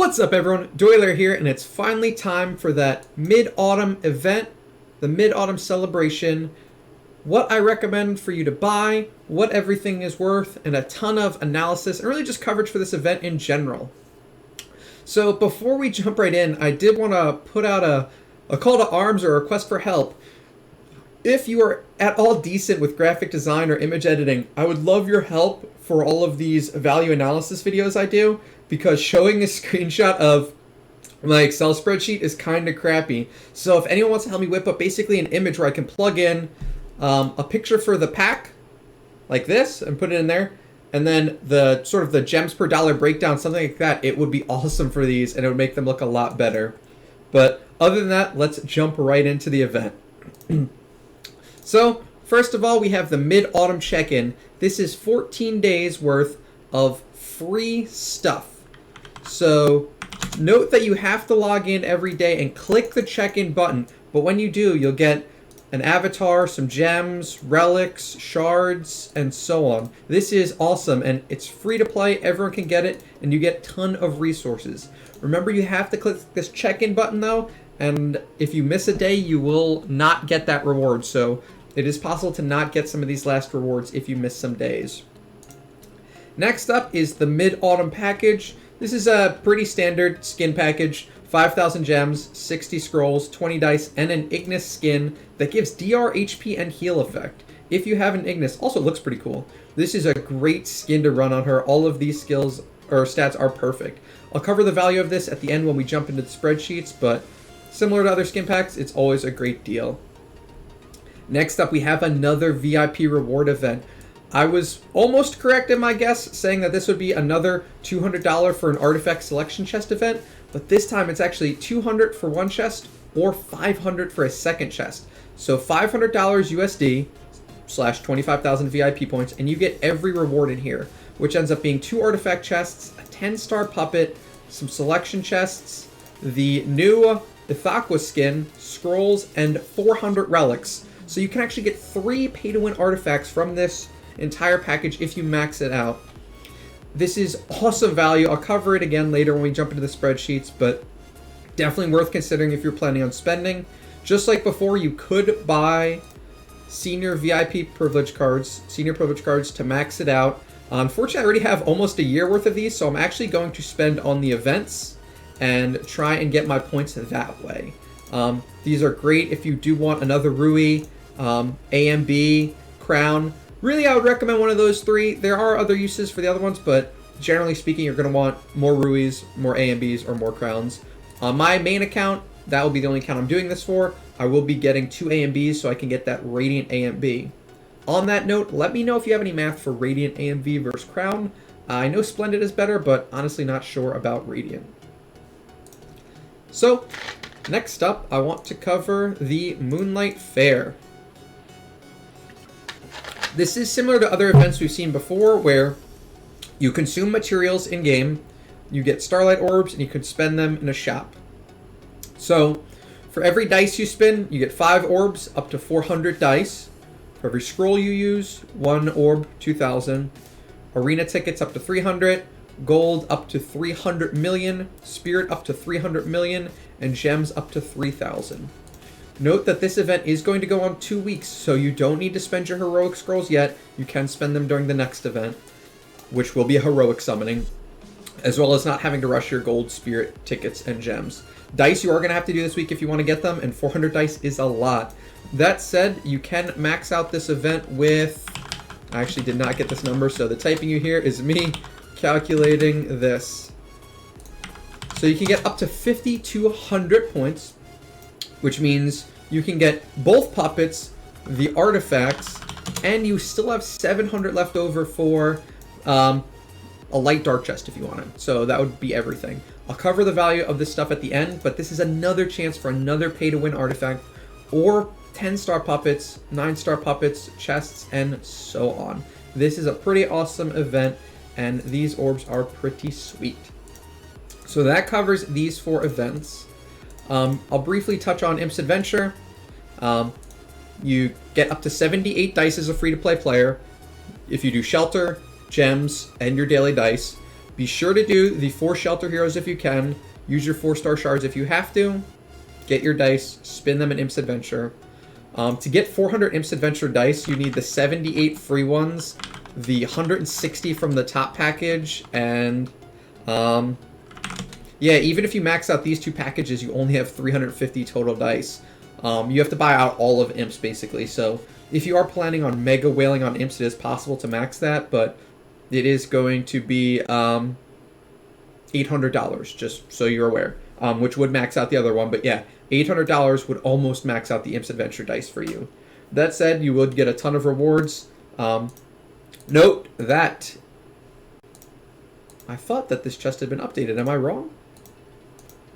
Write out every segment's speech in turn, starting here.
What's up everyone, Doyler here, and it's finally time for that mid-autumn event, the mid-autumn celebration, what I recommend for you to buy, what everything is worth, and a ton of analysis, and really just coverage for this event in general. So before we jump right in, I did want to put out a call to arms or a request for help. If you are at all decent with graphic design or image editing, I would love your help for all of these value analysis videos I do, because showing a screenshot of my Excel spreadsheet is kind of crappy. So if anyone wants to help me whip up basically an image where I can plug in a picture for the pack, like this, and put it in there, and then the sort of the gems per dollar breakdown, something like that, it would be awesome for these, and it would make them look a lot better. But other than that, let's jump right into the event. So, first of all, we have the mid-autumn check-in. This is 14 days worth of free stuff. So, note that you have to log in every day and click the check-in button. But when you do, you'll get an avatar, some gems, relics, shards, and so on. This is awesome, and it's free to play. Everyone can get it, and you get a ton of resources. Remember, you have to click this check-in button, though, and if you miss a day, you will not get that reward. So it is possible to not get some of these last rewards if you miss some days. Next up is the mid-autumn package. This is a pretty standard skin package. 5,000 gems, 60 scrolls, 20 dice, and an Ignis skin that gives DR, HP, and heal effect. If you have an Ignis, also looks pretty cool. This is a great skin to run on her. All of these skills or stats are perfect. I'll cover the value of this at the end when we jump into the spreadsheets, but similar to other skin packs, it's always a great deal. Next up, we have another VIP reward event. I was almost correct in my guess, saying that this would be another $200 for an artifact selection chest event, but this time it's actually $200 for one chest or $500 for a second chest. So $500 USD / 25,000 VIP points, and you get every reward in here, which ends up being 2 artifact chests, a 10-star puppet, some selection chests, the new Ithaqua skin, scrolls, and 400 relics. So you can actually get 3 pay-to-win artifacts from this entire package if you max it out. This is awesome value. I'll cover it again later when we jump into the spreadsheets, but definitely worth considering if you're planning on spending. Just like before, you could buy senior VIP privilege cards, to max it out. Unfortunately, I already have almost a year worth of these, so I'm actually going to spend on the events and try and get my points that way. These are great if you do want another Rui, AMB, Crown. Really, I would recommend one of those 3. There are other uses for the other ones, but generally speaking, you're going to want more Ruis, more AMBs, or more Crowns. On my main account, that will be the only account I'm doing this for. I will be getting 2 AMBs so I can get that Radiant AMB. On that note, let me know if you have any math for Radiant AMV versus Crown. I know Splendid is better, but honestly not sure about Radiant. So, next up, I want to cover the Moonlight Fair. This is similar to other events we've seen before, where you consume materials in-game, you get Starlight orbs, and you can spend them in a shop. So, for every dice you spin, you get 5 orbs, up to 400 dice. For every scroll you use, 1 orb, 2,000. Arena tickets up to 300. Gold up to 300 million. Spirit up to 300 million. And gems up to 3,000. Note that this event is going to go on 2 weeks, so you don't need to spend your heroic scrolls yet. You can spend them during the next event, which will be a heroic summoning, as well as not having to rush your gold, spirit, tickets, and gems. Dice you are going to have to do this week if you want to get them, and 400 dice is a lot. That said, you can max out this event with... I actually did not get this number, so the typing you hear is me calculating this. So you can get up to 50 to 100 points, which means you can get both puppets, the artifacts, and you still have 700 left over for a light dark chest if you want it. So that would be everything. I'll cover the value of this stuff at the end, but this is another chance for another pay-to-win artifact, or 10-star puppets, 9-star puppets, chests, and so on. This is a pretty awesome event, and these orbs are pretty sweet. So that covers these 4 events. I'll briefly touch on Imp's Adventure. You get up to 78 dice as a free-to-play player if you do Shelter, Gems, and your daily dice. Be sure to do the 4 shelter heroes if you can. Use your 4-star shards if you have to. Get your dice, spin them in Imp's Adventure. To get 400 Imp's Adventure dice, you need the 78 free ones, the 160 from the top package, and yeah, even if you max out these 2 packages, you only have 350 total dice. You have to buy out all of Imps, basically. So if you are planning on mega whaling on Imps, it is possible to max that, but it is going to be $800, just so you're aware, which would max out the other one. But yeah, $800 would almost max out the Imp's Adventure dice for you. That said, you would get a ton of rewards. Note that I thought that this chest had been updated. Am I wrong?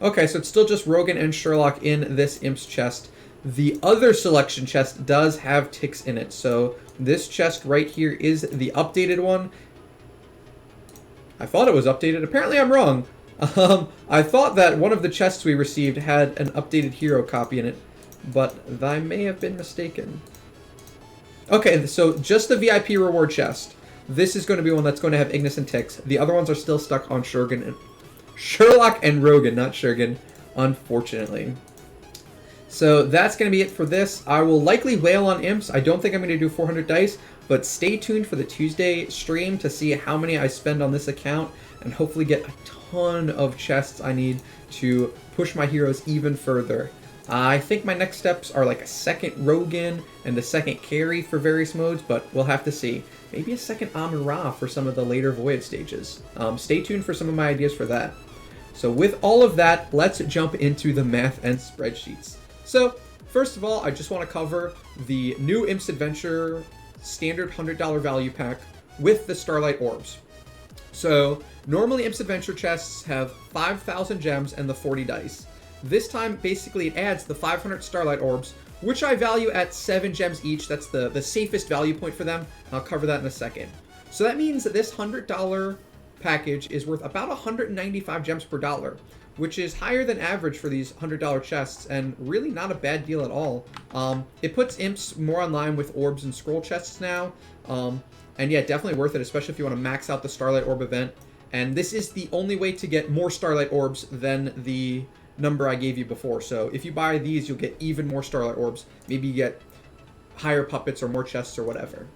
Okay, so it's still just Rogan and Sherlock in this Imp's chest. The other selection chest does have ticks in it. So this chest right here is the updated one. I thought it was updated. Apparently I'm wrong. I thought that one of the chests we received had an updated hero copy in it, but I may have been mistaken. Okay, so just the VIP reward chest. This is going to be one that's going to have Ignis and ticks. The other ones are still stuck on Sherlock and Rogan, not Shergan, unfortunately. So that's going to be it for this. I will likely whale on Imps. I don't think I'm going to do 400 dice, but stay tuned for the Tuesday stream to see how many I spend on this account and hopefully get a ton of chests I need to push my heroes even further. I think my next steps are like a second Rogan and a second carry for various modes, but we'll have to see. Maybe a second Amun-Ra for some of the later Void stages. Stay tuned for some of my ideas for that. So with all of that, let's jump into the math and spreadsheets. So first of all, I just want to cover the new Imp's Adventure standard $100 value pack with the Starlight orbs. So normally Imp's Adventure chests have 5,000 gems and the 40 dice. This time, basically, it adds the 500 Starlight orbs, which I value at 7 gems each. That's the safest value point for them. I'll cover that in a second. So that means that this $100 package is worth about 195 gems per dollar, which is higher than average for these $100 chests, and really not a bad deal at all. It puts Imps more in line with orbs and scroll chests now. And yeah, definitely worth it, especially if you want to max out the Starlight Orb event. And this is the only way to get more Starlight Orbs than the number I gave you before. So if you buy these, you'll get even more Starlight Orbs. Maybe you get higher puppets or more chests or whatever.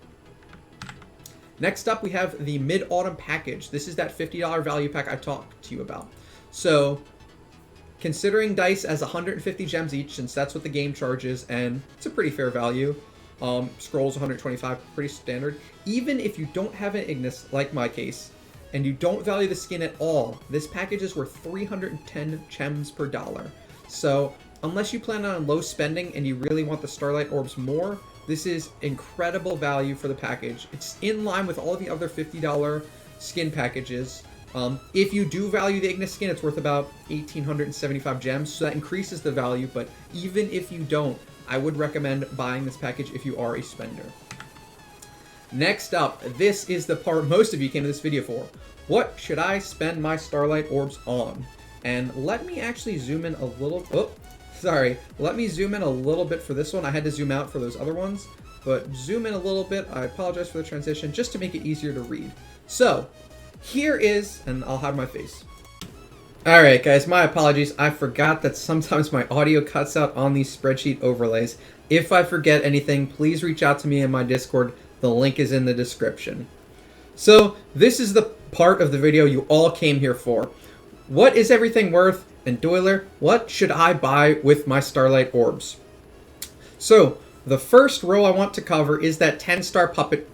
Next up, we have the Mid-Autumn package. This is that $50 value pack I talked to you about. So considering dice as 150 gems each, since that's what the game charges, and it's a pretty fair value. Scrolls 125, pretty standard. Even if you don't have an Ignis, like my case, and you don't value the skin at all, this package is worth 310 gems per dollar. So unless you plan on low spending and you really want the Starlight Orbs more, this is incredible value for the package. It's in line with all of the other $50 skin packages. If you do value the Ignis skin, it's worth about 1,875 gems, so that increases the value, but even if you don't, I would recommend buying this package if you are a spender. Next up, this is the part most of you came to this video for. What should I spend my Starlight Orbs on? And let me actually zoom in a little... Let me zoom in a little bit for this one. I had to zoom out for those other ones, but zoom in a little bit. I apologize for the transition, just to make it easier to read. So, here is... and I'll hide my face. Alright guys, my apologies. I forgot that sometimes my audio cuts out on these spreadsheet overlays. If I forget anything, please reach out to me in my Discord. The link is in the description. So, this is the part of the video you all came here for. What is everything worth? And Doyler, what should I buy with my Starlight Orbs? So, the first row I want to cover is that 10-star puppet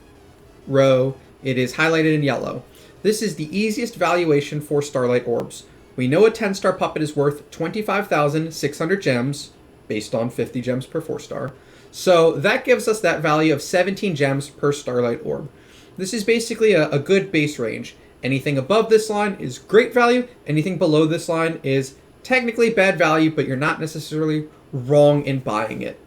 row. It is highlighted in yellow. This is the easiest valuation for Starlight Orbs. We know a 10-star puppet is worth 25,600 gems, based on 50 gems per 4-star. So that gives us that value of 17 gems per Starlight Orb. This is basically a good base range. Anything above this line is great value. Anything below this line is technically bad value, but you're not necessarily wrong in buying it.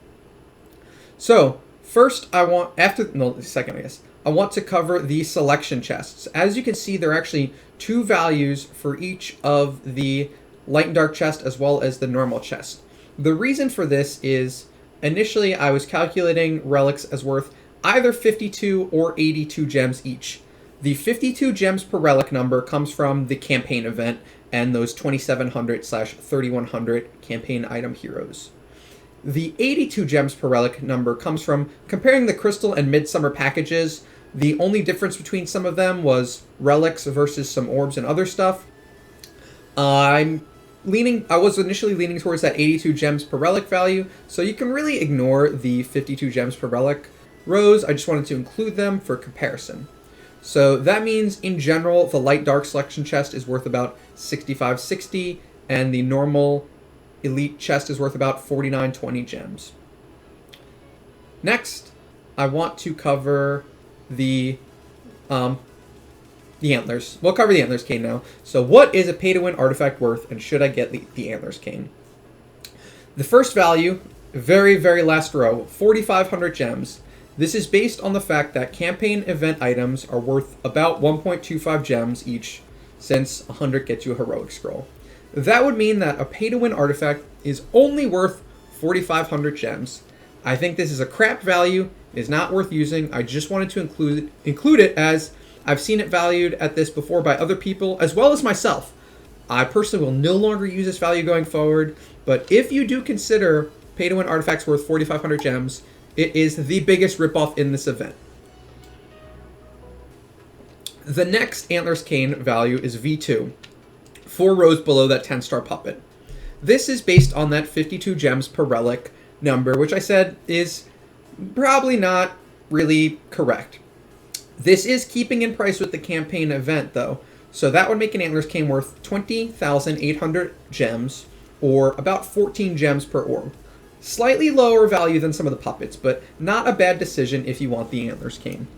So first I want to cover the selection chests. As you can see, there are actually 2 values for each of the light and dark chest as well as the normal chest. The reason for this is initially I was calculating relics as worth either 52 or 82 gems each. The 52 gems per relic number comes from the campaign event and those 2700/3100 campaign item heroes. The 82 gems per relic number comes from comparing the Crystal and Midsummer packages. The only difference between some of them was relics versus some orbs and other stuff. I was initially leaning towards that 82 gems per relic value, so you can really ignore the 52 gems per relic rows. I just wanted to include them for comparison. So that means, in general, the light dark selection chest is worth about 65.60, and the normal elite chest is worth about 49.20 gems. Next, I want to cover the antlers. We'll cover the antlers cane now. So what is a pay-to-win artifact worth, and should I get the antlers cane? The first value, very, very last row, 4,500 gems. This is based on the fact that campaign event items are worth about 1.25 gems each, since 100 gets you a heroic scroll. That would mean that a pay-to-win artifact is only worth 4,500 gems. I think this is a crap value. It is not worth using. I just wanted to include it, as I've seen it valued at this before by other people, as well as myself. I personally will no longer use this value going forward, but if you do consider pay-to-win artifacts worth 4,500 gems, it is the biggest ripoff in this event. The next Antlers Cane value is V2, 4 rows below that 10-star puppet. This is based on that 52 gems per relic number, which I said is probably not really correct. This is keeping in price with the campaign event, though, so that would make an Antlers Cane worth 20,800 gems, or about 14 gems per orb. Slightly lower value than some of the puppets, but not a bad decision if you want the Antlers Cane.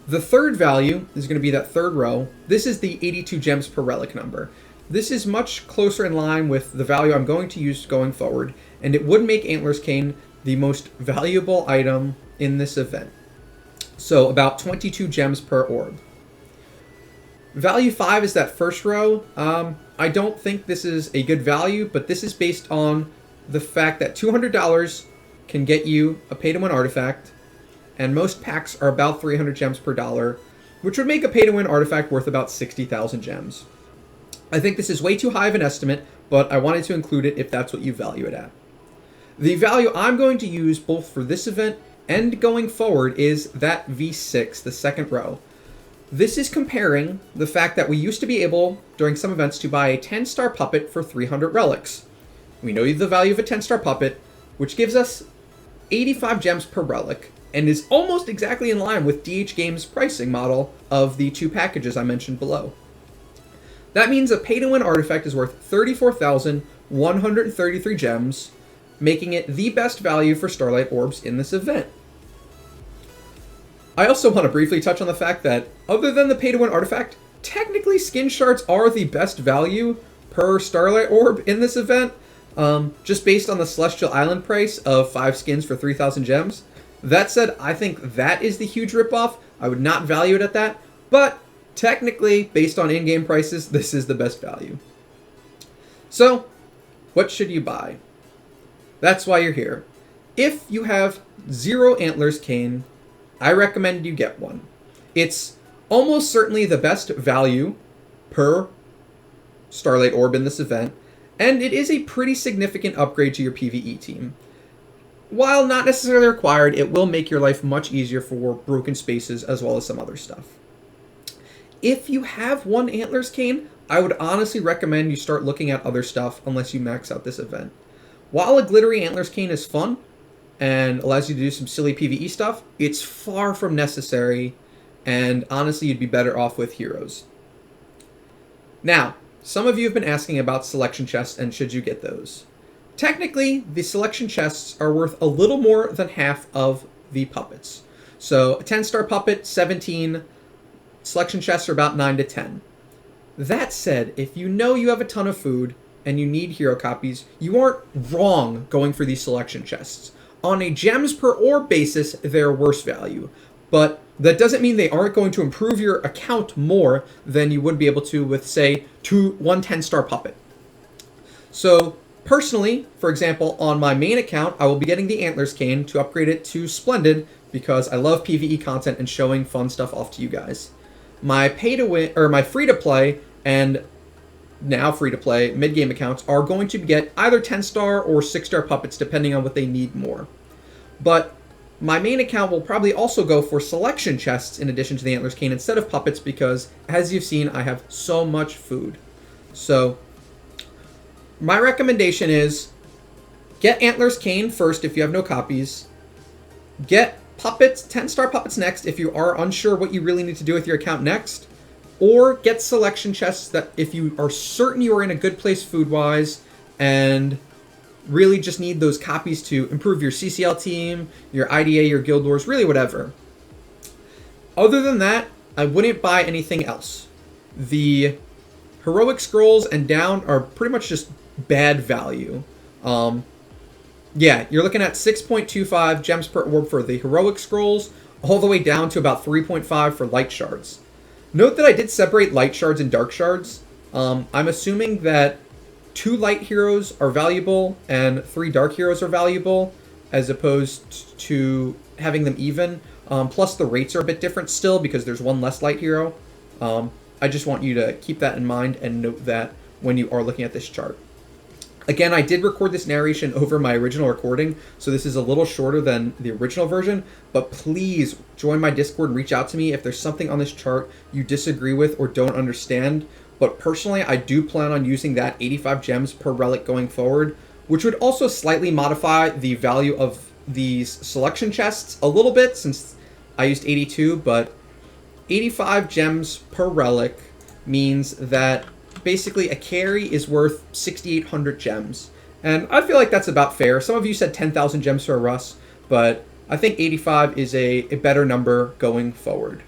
The third value is going to be that third row. This is the 82 gems per relic number. This is much closer in line with the value I'm going to use going forward, and it would make Antlers Cane the most valuable item in this event. So about 22 gems per orb. Value 5 is that first row. I don't think this is a good value, but this is based on the fact that $200 can get you a pay-to-win artifact, and most packs are about 300 gems per dollar, which would make a pay-to-win artifact worth about 60,000 gems. I think this is way too high of an estimate, but I wanted to include it if that's what you value it at. The value I'm going to use both for this event and going forward is that V6, the second row. This is comparing the fact that we used to be able, during some events, to buy a 10-star puppet for 300 relics. We know the value of a 10-star puppet, which gives us 85 gems per relic, and is almost exactly in line with DH Games' pricing model of the 2 packages I mentioned below. That means a pay-to-win artifact is worth 34,133 gems, making it the best value for Starlight orbs in this event. I also want to briefly touch on the fact that, other than the pay-to-win artifact, technically skin shards are the best value per Starlight orb in this event, just based on the Celestial Island price of 5 skins for 3,000 gems. That said, I think that is the huge ripoff. I would not value it at that, but technically, based on in-game prices, this is the best value. So, what should you buy? That's why you're here. If you have 0 Antlers Cane, I recommend you get one. It's almost certainly the best value per Starlight orb in this event, and it is a pretty significant upgrade to your PvE team. While not necessarily required, it will make your life much easier for broken spaces as well as some other stuff. If you have 1 Antlers Cane, I would honestly recommend you start looking at other stuff unless you max out this event. While a glittery Antlers Cane is fun and allows you to do some silly PvE stuff, it's far from necessary, and honestly you'd be better off with heroes. Now, some of you have been asking about selection chests and should you get those. Technically, the selection chests are worth a little more than half of the puppets. So a 10-star puppet, 17. Selection chests are about 9 to 10. That said, if you know you have a ton of food and you need hero copies, you aren't wrong going for these selection chests. On a gems per orb basis, they're worse value, but that doesn't mean they aren't going to improve your account more than you would be able to with, say, one 10-star puppet. So Personally, for example, on my main account, I will be getting the Antlers cane to upgrade it to Splendid because I love PvE content and showing fun stuff off to you guys. My pay to win or my free to play and now free to play mid game accounts are going to get either 10-star or 6-star puppets depending on what they need more. But my main account will probably also go for selection chests in addition to the Antlers cane instead of puppets because, as you've seen, I have so much food. So my recommendation is get Antlers cane first if you have no copies. Get puppets, 10-star puppets next if you are unsure what you really need to do with your account next. Or get selection chests that if you are certain you are in a good place food-wise and really just need those copies to improve your CCL team, your IDA, your Guild Wars, really whatever. Other than that, I wouldn't buy anything else. The Heroic Scrolls and down are pretty much just bad value. Yeah, you're looking at 6.25 gems per orb for the Heroic Scrolls, all the way down to about 3.5 for Light Shards. Note that I did separate Light Shards and Dark Shards. I'm assuming that 2 Light Heroes are valuable and 3 Dark Heroes are valuable, as opposed to having them even. Plus the rates are a bit different still because there's 1 less Light Hero. I just want you to keep that in mind and note that when you are looking at this chart. Again, I did record this narration over my original recording, so this is a little shorter than the original version, but please join my Discord and reach out to me if there's something on this chart you disagree with or don't understand. But personally, I do plan on using that 85 gems per relic going forward, which would also slightly modify the value of these selection chests a little bit since I used 82, but 85 gems per relic means that basically a carry is worth 6,800 gems. And I feel like that's about fair. Some of you said 10,000 gems for a Russ, but I think 85 is a better number going forward.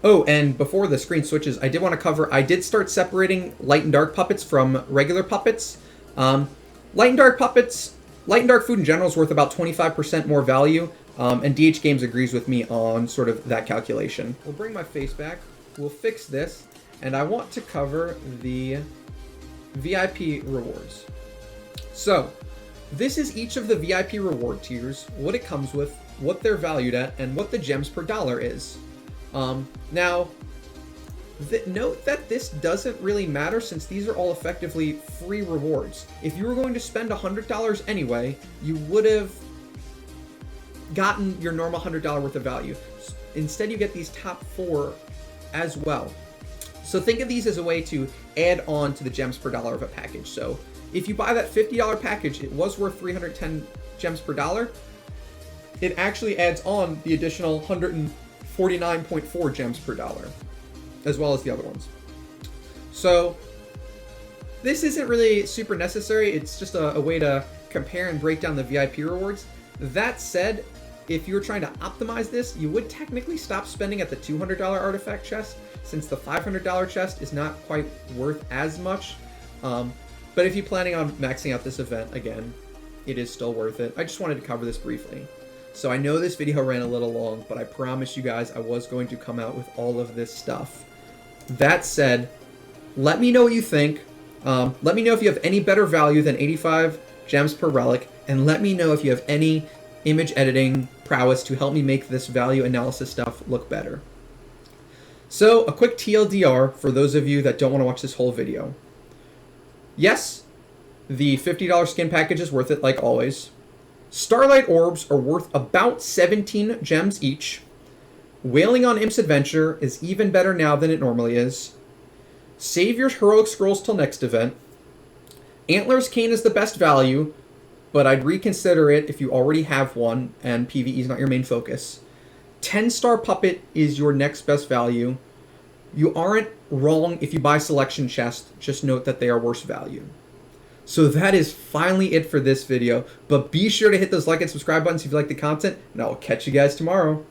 Oh, and before the screen switches, I did want to cover, I did start separating light and dark puppets from regular puppets. Light and dark puppets, light and dark food in general is worth about 25% more value, and DH Games agrees with me on sort of that calculation. We'll bring my face back, we'll fix this, and I want to cover the VIP rewards. So, this is each of the VIP reward tiers, what it comes with, what they're valued at, and what the gems per dollar is. Now, note that this doesn't really matter since these are all effectively free rewards. If you were going to spend $100 anyway, you would have gotten your normal $100 worth of value. Instead, you get these top 4 as well. So think of these as a way to add on to the gems per dollar of a package. So if you buy that $50 package, it was worth 310 gems per dollar. It actually adds on the additional 149.4 gems per dollar, as well as the other ones. So this isn't really super necessary. It's just a way to compare and break down the VIP rewards. That said, if you were trying to optimize this, you would technically stop spending at the $200 artifact chest, since the $500 chest is not quite worth as much. But if you're planning on maxing out this event, again, it is still worth it. I just wanted to cover this briefly. So I know this video ran a little long, but I promise you guys I was going to come out with all of this stuff. That said, let me know what you think. Let me know if you have any better value than 85 gems per relic, and let me know if you have any image editing prowess to help me make this value analysis stuff look better. So, a quick TLDR for those of you that don't want to watch this whole video. Yes, the $50 skin package is worth it like always. Starlight orbs are worth about 17 gems each. Wailing on Imp's Adventure is even better now than it normally is. Save your Heroic Scrolls till next event. Antlers Cane is the best value, but I'd reconsider it if you already have one and PvE is not your main focus. 10-star Puppet is your next best value. You aren't wrong if you buy Selection Chest, just note that they are worse value. So that is finally it for this video, but be sure to hit those like and subscribe buttons if you like the content, and I will catch you guys tomorrow.